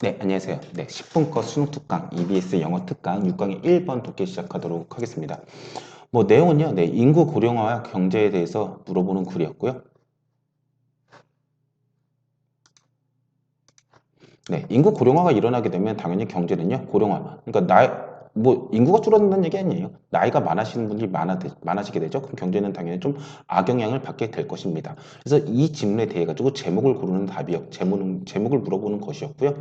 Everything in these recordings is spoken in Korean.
네, 안녕하세요. 네, 10분거 수능 특강, EBS 영어 특강 6강의 1번 독해 시작하도록 하겠습니다. 내용은요, 네, 인구 고령화와 경제에 대해서 물어보는 글이었고요. 네, 인구 고령화가 일어나게 되면 당연히 경제는요, 고령화. 그러니까 인구가 줄어든다는 얘기 아니에요. 나이가 많으시는 분들이 많아지게 되죠. 그럼 경제는 당연히 좀 악영향을 받게 될 것입니다. 그래서 이 질문에 대해 가지고 제목을 고르는 답이요. 제목을 물어보는 것이었고요.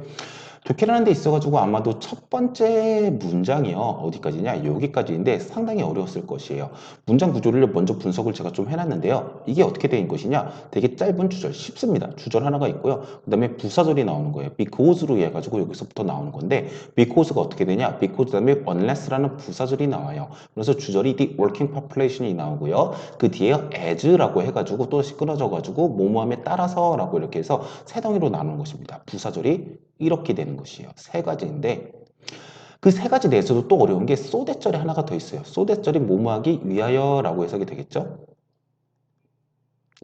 독해라는 데 있어가지고 아마도 첫 번째 문장이요. 어디까지냐? 여기까지인데 상당히 어려웠을 것이에요. 문장 구조를 먼저 분석을 제가 좀 해놨는데요. 이게 어떻게 된 것이냐? 되게 짧은 주절, 쉽습니다. 주절 하나가 있고요. 그 다음에 부사절이 나오는 거예요. because로 해가지고 여기서부터 나오는 건데 because가 어떻게 되냐? because 다음에 unless라는 부사절이 나와요. 그래서 주절이 the working population이 나오고요. 그 뒤에 as라고 해가지고 또다시 끊어져가지고 뭐뭐함에 따라서라고 이렇게 해서 세 덩이로 나누는 것입니다. 부사절이 이렇게 되는 것이에요. 세 가지인데 그 세 가지 내에서도 또 어려운 게 소대절이 하나가 더 있어요. 소대절이 뭐뭐하기 위하여라고 해석이 되겠죠.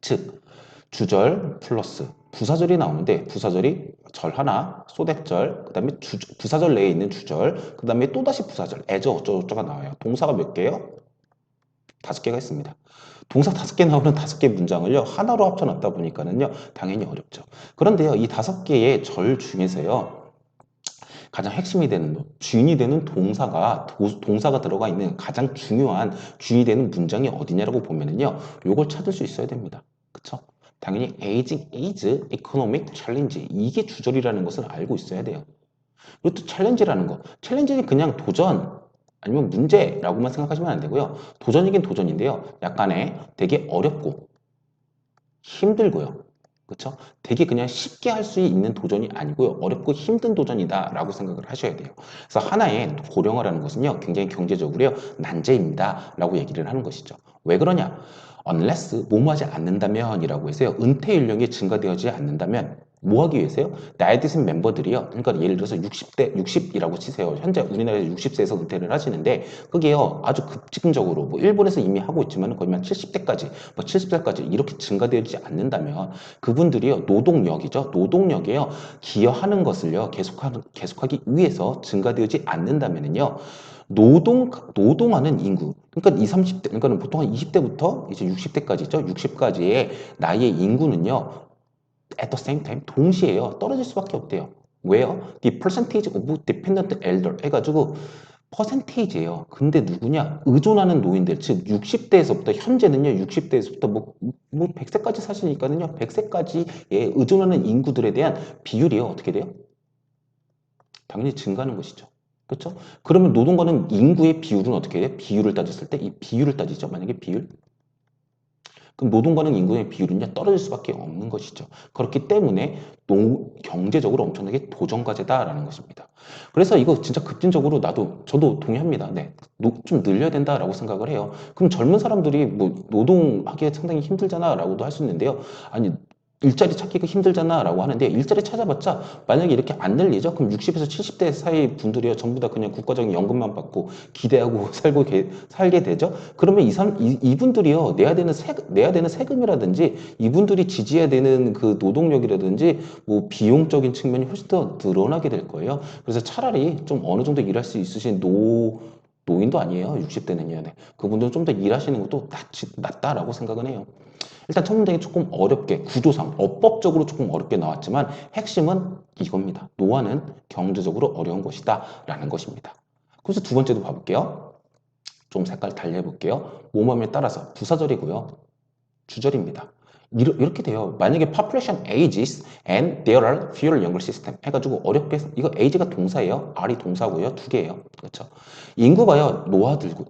즉 주절 플러스 부사절이 나오는데 부사절이 절 하나, 소대절, 그 다음에 부사절 내에 있는 주절, 그 다음에 또다시 부사절, 애저 어쩌고저쩌가 나와요. 동사가 몇 개요? 5개가 있습니다. 동사 5개 나오는 5개 문장을요, 하나로 합쳐놨다 보니까는요, 당연히 어렵죠. 그런데요, 이 5개의 절 중에서요, 가장 핵심이 되는 주인이 되는 동사가 들어가 있는 가장 중요한 주인이 되는 문장이 어디냐라고 보면은요, 요걸 찾을 수 있어야 됩니다. 그쵸? 당연히 aging is economic challenge 이게 주절이라는 것을 알고 있어야 돼요. 그리고 또 챌린지라는 거, 챌린지는 그냥 도전 아니면 문제라고만 생각하시면 안 되고요. 도전이긴 도전인데요, 약간의 되게 어렵고 힘들고요. 그렇죠? 되게 그냥 쉽게 할 수 있는 도전이 아니고요. 어렵고 힘든 도전이다라고 생각을 하셔야 돼요. 그래서 하나의 고령화라는 것은요. 굉장히 경제적으로요. 난제입니다라고 얘기를 하는 것이죠. 왜 그러냐? unless 뭐뭐 하지 않는다면이라고 해서요. 은퇴 연령이 증가되어지지 않는다면 뭐 하기 위해서요? 나이 드신 멤버들이요. 그러니까 예를 들어서 60대 60이라고 치세요. 현재 우리나라에서 60세에서 은퇴를 하시는데 그게요. 아주 급진적으로 일본에서 이미 하고 있지만 거의 한 70대까지 70살까지 이렇게 증가되지 않는다면 그분들이요 노동력이죠. 노동력에요 기여하는 것을요 계속하기 위해서 증가되지 않는다면은요 노동하는 인구 그러니까 20, 30대 그러니까 보통 한 20대부터 이제 60대까지죠. 60까지의 나이의 인구는요 at the same time 동시에요 떨어질 수밖에 없대요. 왜요? The percentage of dependent elder 해가지고 퍼센테이지예요. 근데 누구냐? 의존하는 노인들, 즉 60대에서부터 현재는요. 60대에서부터 100세까지 사시니까는요. 100세까지의 의존하는 인구들에 대한 비율이요. 어떻게 돼요? 당연히 증가하는 것이죠. 그렇죠? 그러면 노동과는 인구의 비율은 어떻게 돼요? 비율을 따졌을 때 이 비율을 따지죠. 만약에 비율 그럼 노동과는 인구의 비율은요 떨어질 수밖에 없는 것이죠. 그렇기 때문에 경제적으로 엄청나게 도전과제다라는 것입니다. 그래서 이거 진짜 급진적으로 저도 동의합니다. 네, 좀 늘려야 된다라고 생각을 해요. 그럼 젊은 사람들이 노동하기가 상당히 힘들잖아라고도 할 수 있는데요. 아니 일자리 찾기가 힘들잖아라고 하는데 일자리 찾아봤자 만약에 이렇게 안 늘리죠? 그럼 60에서 70대 사이 분들이요 전부 다 그냥 국가적인 연금만 받고 기대하고 살게 되죠? 그러면 이분들이요 내야 되는 세금이라든지 이분들이 지지해야 되는 그 노동력이라든지 비용적인 측면이 훨씬 더 늘어나게 될 거예요. 그래서 차라리 좀 어느 정도 일할 수 있으신 노인도 아니에요. 60대는요. 네. 그분들은 좀 더 일하시는 것도 낫다라고 생각은 해요. 일단 첫 문장이 조금 어렵게 구조상 어법적으로 조금 어렵게 나왔지만 핵심은 이겁니다. 노화는 경제적으로 어려운 것이다 라는 것입니다. 그래서 두 번째도 봐볼게요. 좀 색깔 달리해볼게요. 모음에 따라서 부사절이고요. 주절입니다. 이렇게 돼요. 만약에 population ages and there are fewer younger system 해가지고 어렵게 해서 이거 age가 동사예요. r이 동사고요. 두 개예요. 그렇죠. 인구가요.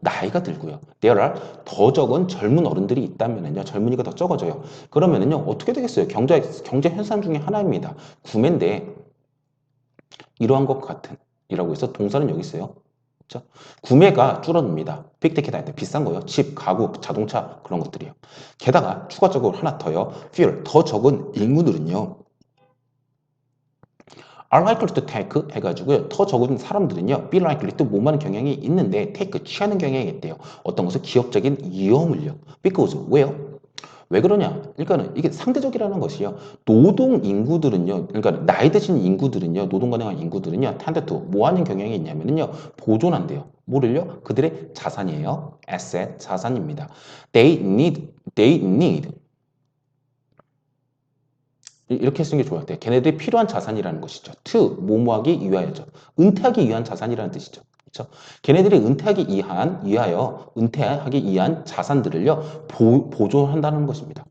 나이가 들고요. there are 더 적은 젊은 어른들이 있다면은요. 젊은이가 더 적어져요. 그러면은요. 어떻게 되겠어요? 경제 현상 중에 하나입니다. 구매인데 이러한 것 같은 이라고 해서 동사는 여기 있어요. 그렇죠? 구매가 줄어듭니다. 빅티켓 할때 비싼 거요. 집, 가구, 자동차 그런 것들이요. 게다가 추가적으로 하나 더요. fewer 더 적은 인구들은요. are likely to take 해가지고요. 더 적은 사람들은요. be likely 또 뭐하는 경향이 있는데 take 취하는 경향이 있대요. 어떤 것을 기업적인 위험을요. because 왜요? 왜 그러냐? 그러니까는 이게 상대적이라는 것이요. 노동 인구들은요, 그러니까 나이 드신 인구들은요, 노동 가능한 인구들은요, 탄대토 뭐 하는 경향이 있냐면요, 보존한대요. 뭐를요? 그들의 자산이에요. asset, 자산입니다. They need. 이렇게 쓰는 게 좋을 것 같아요. 걔네들이 필요한 자산이라는 것이죠. to, 뭐뭐하기 위하여죠. 은퇴하기 위한 자산이라는 뜻이죠. 그렇죠? 걔네들이 은퇴하기 위한 자산들을요, 보존한다는 것입니다.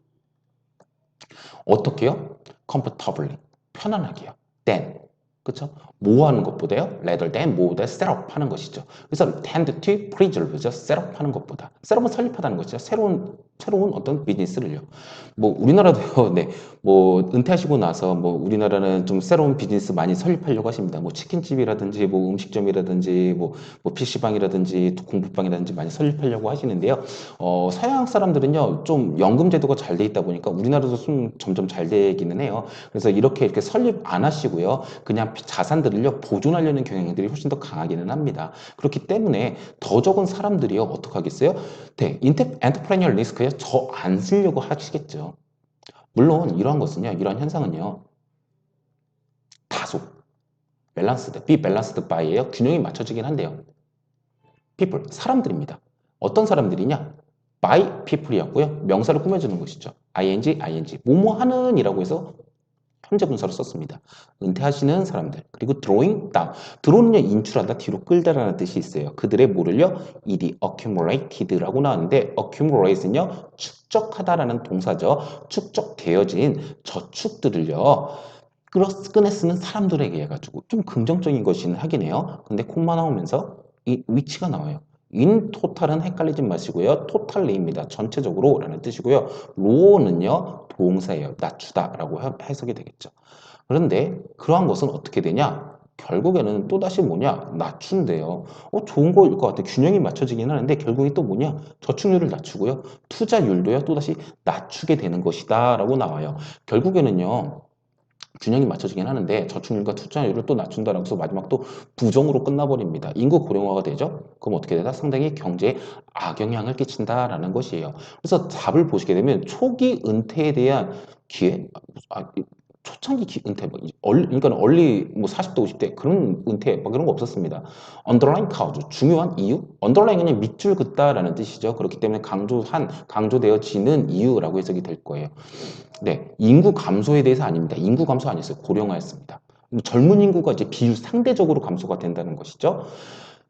어떻게요? comfortably, 편안하게요. then, 그쵸? 뭐 하는 것보다요? rather than, 뭐보다 set up 하는 것이죠. 그래서 tend to preserve죠. set up 하는 것보다. set up은 설립하다는 것이죠. 새로운 어떤 비즈니스를요. 뭐, 우리나라도요, 네. 뭐, 은퇴하시고 나서 뭐, 우리나라는 좀 새로운 비즈니스 많이 설립하려고 하십니다. 뭐, 치킨집이라든지, 뭐, 음식점이라든지, 뭐, PC방이라든지, 공부방이라든지 많이 설립하려고 하시는데요. 서양 사람들은요, 좀 연금 제도가 잘 돼 있다 보니까 우리나라도 좀 점점 잘 되기는 해요. 그래서 이렇게 설립 안 하시고요. 그냥 자산들을요, 보존하려는 경향들이 훨씬 더 강하기는 합니다. 그렇기 때문에 더 적은 사람들이요, 어떻게 하겠어요? 네, 엔터프레니얼 리스크에 저 안 쓰려고 하시겠죠. 물론 이러한 것은요, 이러한 현상은요, 다소 비밸런스드 바이에요. 균형이 맞춰지긴 한데요. people, 사람들입니다. 어떤 사람들이냐? by people이었고요. 명사를 꾸며주는 것이죠. ing, 뭐뭐 하는 이라고 해서 현재 분사로 썼습니다. 은퇴하시는 사람들. 그리고 drawing down. draw는요, 인출하다, 뒤로 끌다라는 뜻이 있어요. 그들의 뭐를요? ed, accumulated라고 나왔는데, accumulate는요, 축적하다라는 동사죠. 축적되어진 저축들을요, 끈에 쓰는 사람들에게 해가지고 좀 긍정적인 것이긴 하긴 해요. 근데 콤마 나오면서 이 위치가 나와요. in total은 헷갈리지 마시고요. totally입니다. 전체적으로 라는 뜻이고요. low는요, 동사예요. 낮추다 라고 해석이 되겠죠. 그런데 그러한 것은 어떻게 되냐? 결국에는 또다시 뭐냐? 낮춘대요. 좋은 거일 것 같아. 균형이 맞춰지긴 하는데 결국에 또 뭐냐? 저축률을 낮추고요. 투자율도요, 또다시 낮추게 되는 것이다 라고 나와요. 결국에는요, 균형이 맞춰지긴 하는데 저축률과 투자율을 또 낮춘다라고 해서 마지막 또 부정으로 끝나버립니다. 인구 고령화가 되죠? 그럼 어떻게 되나? 상당히 경제에 악영향을 끼친다라는 것이에요. 그래서 답을 보시게 되면 초기 은퇴에 대한 기회, 초창기 은퇴, 그러니까 얼리 뭐 40대, 50대 그런 은퇴 막 이런 거 없었습니다. 언더라인 카우즈, 중요한 이유? 언더라인은 그냥 밑줄 긋다라는 뜻이죠. 그렇기 때문에 강조되어지는 이유라고 해석이 될 거예요. 네, 인구 감소에 대해서 아닙니다. 인구 감소 아니었어요. 고령화였습니다. 젊은 인구가 이제 비율 상대적으로 감소가 된다는 것이죠.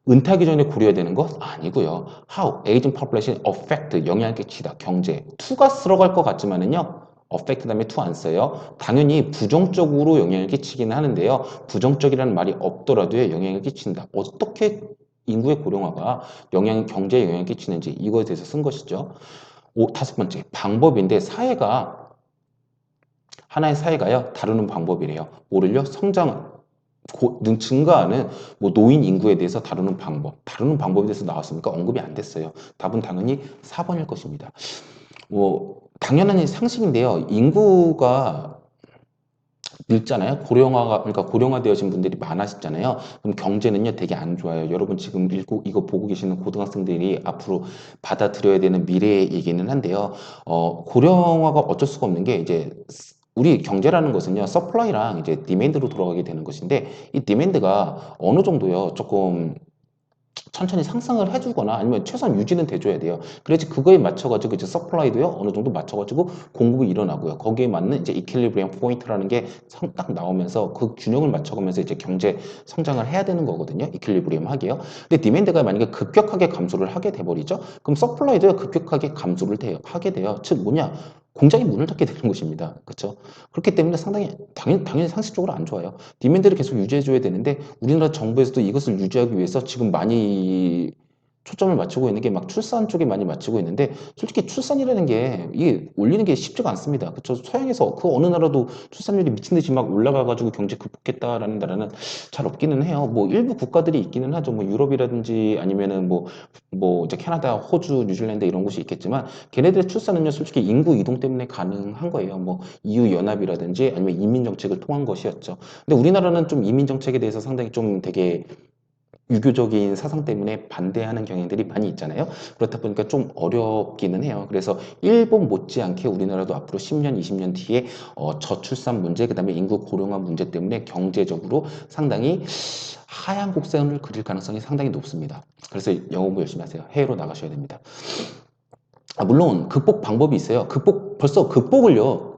은퇴하기 전에 고려해야 되는 것 아니고요. How aging population affect 영향을 끼치다 경제. to가 들어갈 것 같지만은요. affect 다음에 to 안 써요. 당연히 부정적으로 영향을 끼치기는 하는데요. 부정적이라는 말이 없더라도요. 영향을 끼친다. 어떻게 인구의 고령화가 경제에 영향을 끼치는지 이거에 대해서 쓴 것이죠. 다섯 번째 방법인데 하나의 사회가요, 다루는 방법이래요. 뭐를요? 증가하는 뭐 노인 인구에 대해서 다루는 방법에 대해서 나왔으니까 언급이 안 됐어요. 답은 당연히 4번일 것입니다. 당연한 상식인데요. 인구가 늙잖아요. 그러니까 고령화되어진 분들이 많아지잖아요. 그럼 경제는요, 되게 안 좋아요. 여러분 지금 이거 보고 계시는 고등학생들이 앞으로 받아들여야 되는 미래의 얘기는 한데요. 고령화가 어쩔 수가 없는 게 이제 우리 경제라는 것은요, 서플라이랑 이제 디맨드로 돌아가게 되는 것인데, 이 디맨드가 어느 정도요, 조금 천천히 상승을 해주거나 아니면 최소한 유지는 돼줘야 돼요. 그래야지 그거에 맞춰가지고 이제 서플라이도요 어느 정도 맞춰가지고 공급이 일어나고요. 거기에 맞는 이제 이퀄리브리엄 포인트라는 게 딱 나오면서 그 균형을 맞춰가면서 이제 경제 성장을 해야 되는 거거든요. 이퀄리브리엄 하게요. 근데 디맨드가 만약에 급격하게 감소를 하게 돼버리죠. 그럼 서플라이도요 급격하게 감소를 하게 돼요. 즉 뭐냐? 공장이 문을 닫게 되는 것입니다. 그렇죠? 그렇기 때문에 당연히 상식적으로 안 좋아요. 디맨드를 계속 유지해줘야 되는데 우리나라 정부에서도 이것을 유지하기 위해서 지금 많이 초점을 맞추고 있는 게 막 출산 쪽에 많이 맞추고 있는데 솔직히 출산이라는 게 이게 올리는 게 쉽지가 않습니다. 그쵸? 서양에서 그 어느 나라도 출산율이 미친 듯이 막 올라가가지고 경제 극복했다라는 나라는 잘 없기는 해요. 뭐 일부 국가들이 있기는 하죠. 뭐 유럽이라든지 아니면은 뭐 이제 캐나다, 호주, 뉴질랜드 이런 곳이 있겠지만 걔네들의 출산은요 솔직히 인구 이동 때문에 가능한 거예요. 뭐 EU 연합이라든지 아니면 이민 정책을 통한 것이었죠. 근데 우리나라는 좀 이민 정책에 대해서 상당히 좀 되게 유교적인 사상 때문에 반대하는 경향들이 많이 있잖아요. 그렇다 보니까 좀 어렵기는 해요. 그래서 일본 못지않게 우리나라도 앞으로 10년, 20년 뒤에 저출산 문제, 그다음에 인구 고령화 문제 때문에 경제적으로 상당히 하향 곡선을 그릴 가능성이 상당히 높습니다. 그래서 영어 공부 열심히 하세요. 해외로 나가셔야 됩니다. 물론 극복 방법이 있어요. 벌써 극복을요.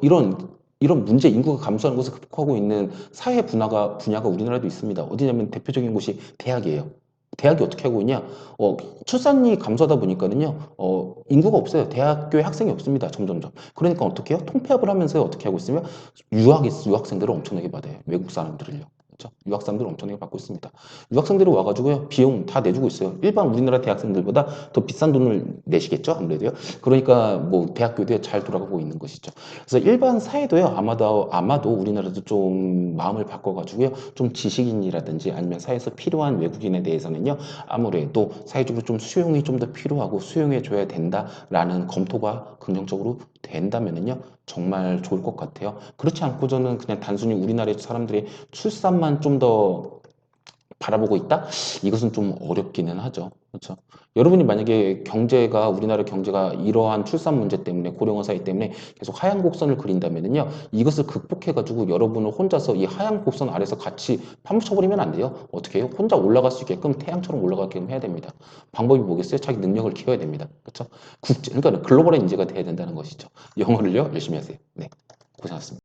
이런 문제, 인구가 감소하는 것을 극복하고 있는 사회 분야가 우리나라도 있습니다. 어디냐면 대표적인 곳이 대학이에요. 대학이 어떻게 하고 있냐? 출산이 감소하다 보니까는요, 인구가 없어요. 대학교에 학생이 없습니다. 점점점. 그러니까 어떻게 해요? 통폐합을 하면서 어떻게 하고 있으면 유학생들을 엄청나게 받아요. 외국 사람들을요. 그렇죠? 유학 사람들을 엄청나게 받고 있습니다. 유학생들이 와가지고요, 비용 다 내주고 있어요. 일반 우리나라 대학생들보다 더 비싼 돈을 내시겠죠? 아무래도요. 그러니까 뭐 대학교도 잘 돌아가고 있는 것이죠. 그래서 일반 사회도요, 아마도 우리나라도 좀 마음을 바꿔가지고요, 좀 지식인이라든지 아니면 사회에서 필요한 외국인에 대해서는요, 아무래도 사회적으로 좀 수용이 좀 더 필요하고 수용해줘야 된다라는 검토가 긍정적으로 된다면은요, 정말 좋을 것 같아요. 그렇지 않고 저는 그냥 단순히 우리나라의 사람들이 출산만 좀 더 바라보고 있다? 이것은 좀 어렵기는 하죠. 그렇죠? 여러분이 만약에 우리나라 경제가 이러한 출산 문제 때문에, 고령화 사회 때문에 계속 하향 곡선을 그린다면요, 이것을 극복해가지고 여러분을 혼자서 이 하향 곡선 아래서 같이 파묻혀버리면 안 돼요. 어떻게 해요? 혼자 올라갈 수 있게끔 태양처럼 올라가게끔 해야 됩니다. 방법이 뭐겠어요? 자기 능력을 키워야 됩니다. 그렇죠? 그러니까 글로벌한 인재가 돼야 된다는 것이죠. 영어를요, 열심히 하세요. 네. 고생하셨습니다.